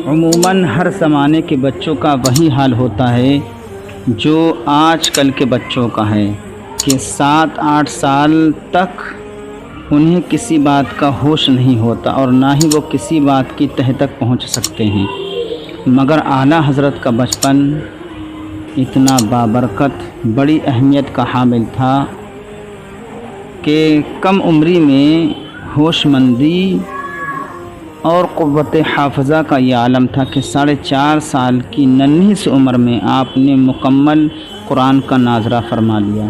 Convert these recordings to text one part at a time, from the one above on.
عموماً ہر زمانے کے بچوں کا وہی حال ہوتا ہے جو آج کل کے بچوں کا ہے کہ 7-8 سال تک انہیں کسی بات کا ہوش نہیں ہوتا اور نہ ہی وہ کسی بات کی تہ تک پہنچ سکتے ہیں، مگر اعلیٰ حضرت کا بچپن اتنا بابرکت بڑی اہمیت کا حامل تھا کہ کم عمری میں ہوش مندی اور قوت حافظہ کا یہ عالم تھا کہ 4.5 سال کی ننھی سی عمر میں آپ نے مکمل قرآن کا ناظرہ فرما لیا۔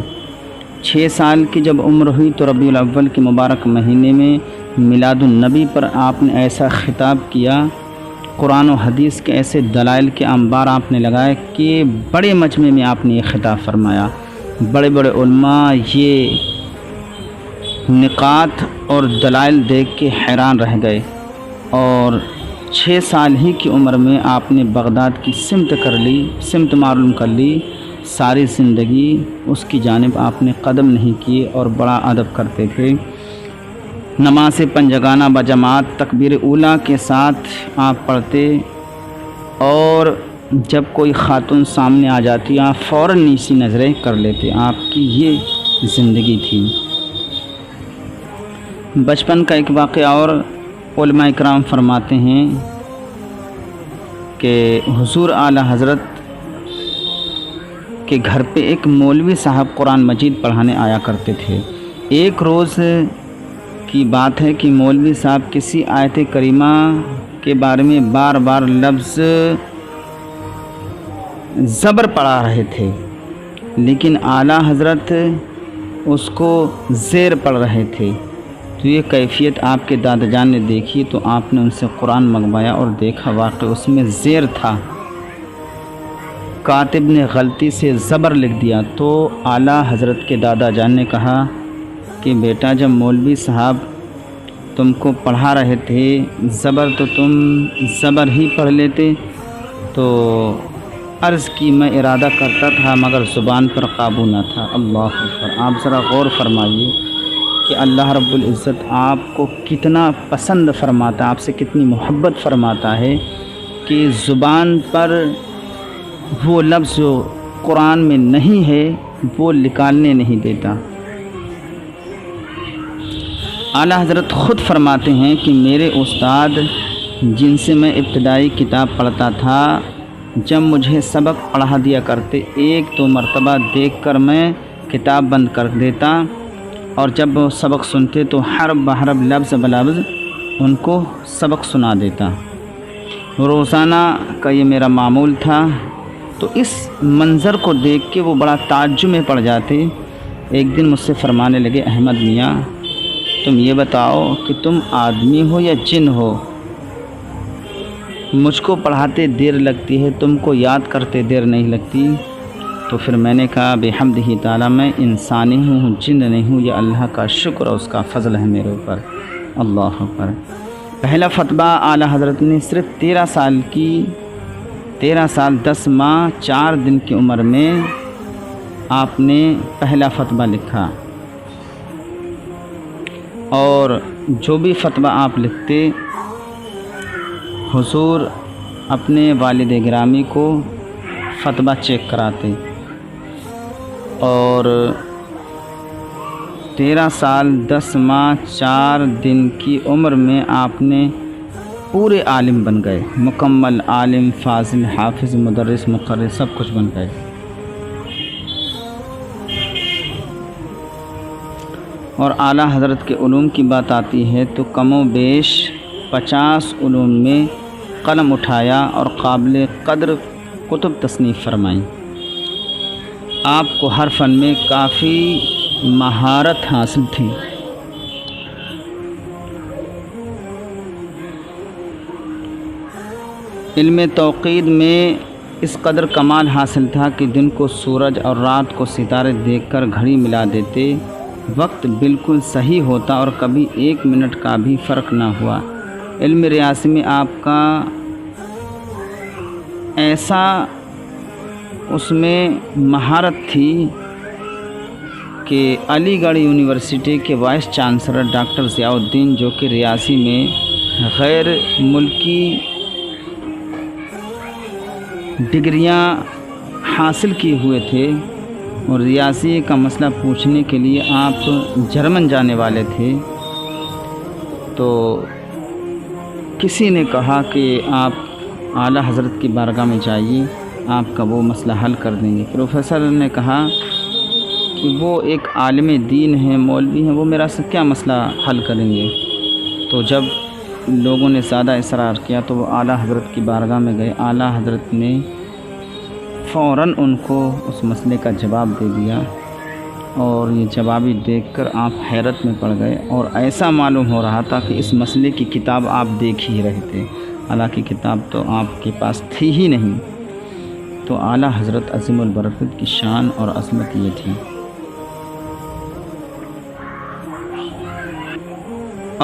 6 سال کی جب عمر ہوئی تو ربیع الاول کے مبارک مہینے میں میلاد النبی پر آپ نے ایسا خطاب کیا، قرآن و حدیث کے ایسے دلائل کے انبار آپ نے لگائے کہ بڑے مجمع میں آپ نے یہ خطاب فرمایا۔ بڑے بڑے علماء یہ نقاط اور دلائل دیکھ کے حیران رہ گئے، اور 6 سال ہی کی عمر میں آپ نے بغداد کی سمت معلوم کر لی۔ ساری زندگی اس کی جانب آپ نے قدم نہیں کیے اور بڑا ادب کرتے تھے۔ نماز پنجگانہ بجماعت تکبیر اولیٰ کے ساتھ آپ پڑھتے، اور جب کوئی خاتون سامنے آ جاتی آپ فوراً نیچی نظریں کر لیتے۔ آپ کی یہ زندگی تھی۔ بچپن کا ایک واقعہ اور علماء اکرام فرماتے ہیں کہ حضور اعلیٰ حضرت کے گھر پہ ایک مولوی صاحب قرآن مجید پڑھانے آیا کرتے تھے۔ ایک روز کی بات ہے کہ مولوی صاحب کسی آیت کریمہ کے بارے میں بار بار لفظ زبر پڑھا رہے تھے، لیکن اعلیٰ حضرت اس کو زیر پڑھ رہے تھے۔ تو یہ کیفیت آپ کے دادا جان نے دیکھی تو آپ نے ان سے قرآن منگوایا اور دیکھا واقعی اس میں زیر تھا، کاتب نے غلطی سے زبر لکھ دیا۔ تو اعلیٰ حضرت کے دادا جان نے کہا کہ بیٹا، جب مولوی صاحب تم کو پڑھا رہے تھے زبر تو تم زبر ہی پڑھ لیتے۔ تو عرض کی میں ارادہ کرتا تھا مگر زبان پر قابو نہ تھا۔ اللہ اکبر! آپ ذرا غور فرمائیے کہ اللہ رب العزت آپ کو کتنا پسند فرماتا ہے، آپ سے کتنی محبت فرماتا ہے کہ زبان پر وہ لفظ جو قرآن میں نہیں ہے وہ نکالنے نہیں دیتا۔ اعلیٰ حضرت خود فرماتے ہیں کہ میرے استاد جن سے میں ابتدائی کتاب پڑھتا تھا، جب مجھے سبق پڑھا دیا کرتے 1-2 مرتبہ دیکھ کر میں کتاب بند کر دیتا، اور جب وہ سبق سنتے تو حرف بحرف لفظ بلفظ ان کو سبق سنا دیتا۔ روزانہ کا یہ میرا معمول تھا۔ تو اس منظر کو دیکھ کے وہ بڑا تعجب میں پڑ جاتے۔ ایک دن مجھ سے فرمانے لگے، احمد میاں، تم یہ بتاؤ کہ تم آدمی ہو یا جن ہو؟ مجھ کو پڑھاتے دیر لگتی ہے، تم کو یاد کرتے دیر نہیں لگتی۔ تو پھر میں نے کہا بحمدہ تعالیٰ میں انسانی ہوں، جن نہیں ہوں، یہ اللہ کا شکر اور اس کا فضل ہے میرے اوپر۔ اللہ اکبر! پہلا فتویٰ اعلیٰ حضرت نے صرف 13 سال 10 ماہ 4 دن کی عمر میں آپ نے پہلا فتویٰ لکھا، اور جو بھی فتویٰ آپ لکھتے حضور اپنے والد گرامی کو فتویٰ چیک کراتے، اور 13 سال 10 ماہ 4 دن کی عمر میں آپ نے پورے عالم بن گئے، مکمل عالم، فاضل، حافظ، مدرس، مقرر، سب کچھ بن گئے۔ اور اعلیٰ حضرت کے علوم کی بات آتی ہے تو کم و بیش 50 علوم میں قلم اٹھایا اور قابل قدر کتب تصنیف فرمائیں۔ آپ کو ہر فن میں کافی مہارت حاصل تھی۔ علم توقید میں اس قدر کمال حاصل تھا کہ دن کو سورج اور رات کو ستارے دیکھ کر گھڑی ملا دیتے، وقت بالکل صحیح ہوتا اور کبھی 1 منٹ کا بھی فرق نہ ہوا۔ علم ریاضی میں آپ کا ایسا اس میں مہارت تھی کہ علی گڑھ یونیورسٹی کے وائس چانسلر ڈاکٹر ضیاء الدین، جو کہ ریاضی میں غیر ملکی ڈگریاں حاصل کیے ہوئے تھے اور ریاضی کا مسئلہ پوچھنے کے لیے آپ جرمن جانے والے تھے، تو کسی نے کہا کہ آپ اعلیٰ حضرت کی بارگاہ میں جائیے، آپ کا وہ مسئلہ حل کر دیں گے۔ پروفیسر نے کہا کہ وہ ایک عالم دین ہیں، مولوی ہیں، وہ میرا کیا مسئلہ حل کریں گے؟ تو جب لوگوں نے زیادہ اصرار کیا تو وہ اعلیٰ حضرت کی بارگاہ میں گئے۔ اعلیٰ حضرت نے فوراً ان کو اس مسئلے کا جواب دے دیا، اور یہ جوابی دیکھ کر آپ حیرت میں پڑ گئے، اور ایسا معلوم ہو رہا تھا کہ اس مسئلے کی کتاب آپ دیکھ ہی رہے تھے، حالانکہ کتاب تو آپ کے پاس تھی ہی نہیں۔ تو اعلیٰ حضرت عظیم البرکت کی شان اور عظمت یہ تھی۔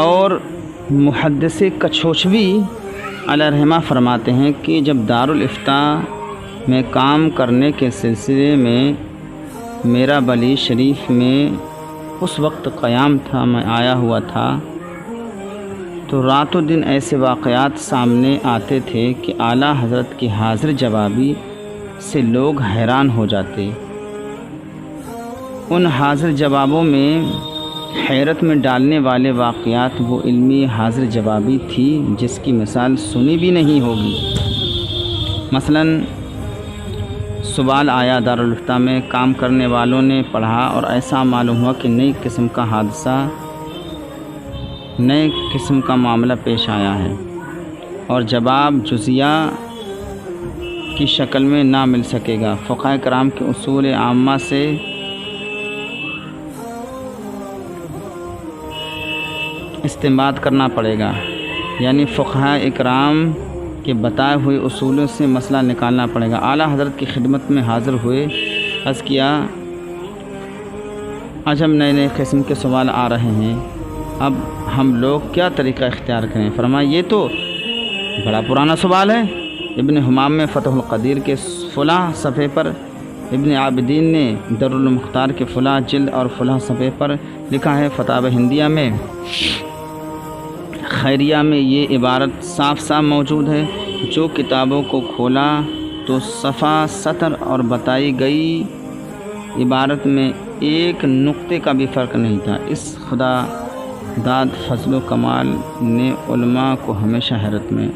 اور محدث کچھوچوی علیہ رحمہ فرماتے ہیں کہ جب دارالافتاء میں کام کرنے کے سلسلے میں میرا بلی شریف میں اس وقت قیام تھا، میں آیا ہوا تھا، تو رات و دن ایسے واقعات سامنے آتے تھے کہ اعلیٰ حضرت کی حاضر جوابی سے لوگ حیران ہو جاتے۔ ان حاضر جوابوں میں حیرت میں ڈالنے والے واقعات وہ علمی حاضر جوابی تھی جس کی مثال سنی بھی نہیں ہوگی۔ مثلاً سوال آیا دارالافتاء میں، کام کرنے والوں نے پڑھا اور ایسا معلوم ہوا کہ نئی قسم کا حادثہ، نئے قسم کا معاملہ پیش آیا ہے، اور جواب جزیہ کی شکل میں نہ مل سکے گا۔ فقہاء کرام کے اصول عامہ سے استنباط کرنا پڑے گا، یعنی فقہاء اکرام کے بتائے ہوئے اصولوں سے مسئلہ نکالنا پڑے گا۔ اعلیٰ حضرت کی خدمت میں حاضر ہوئے، عرض کیا عجب نئے نئے قسم کے سوال آ رہے ہیں، اب ہم لوگ کیا طریقہ اختیار کریں؟ فرمایا یہ تو بڑا پرانا سوال ہے۔ ابن حمام میں فتح القدیر کے فلاں صفحے پر، ابن عابدین نے در المختار کے فلاں جلد اور فلاں صفحے پر لکھا ہے۔ فتاوی ہندیہ میں خیریہ میں یہ عبارت صاف صاف موجود ہے۔ جو کتابوں کو کھولا تو صفحہ، سطر اور بتائی گئی عبارت میں ایک نقطے کا بھی فرق نہیں تھا۔ اس خدا داد فضل و کمال نے علماء کو ہمیشہ حیرت میں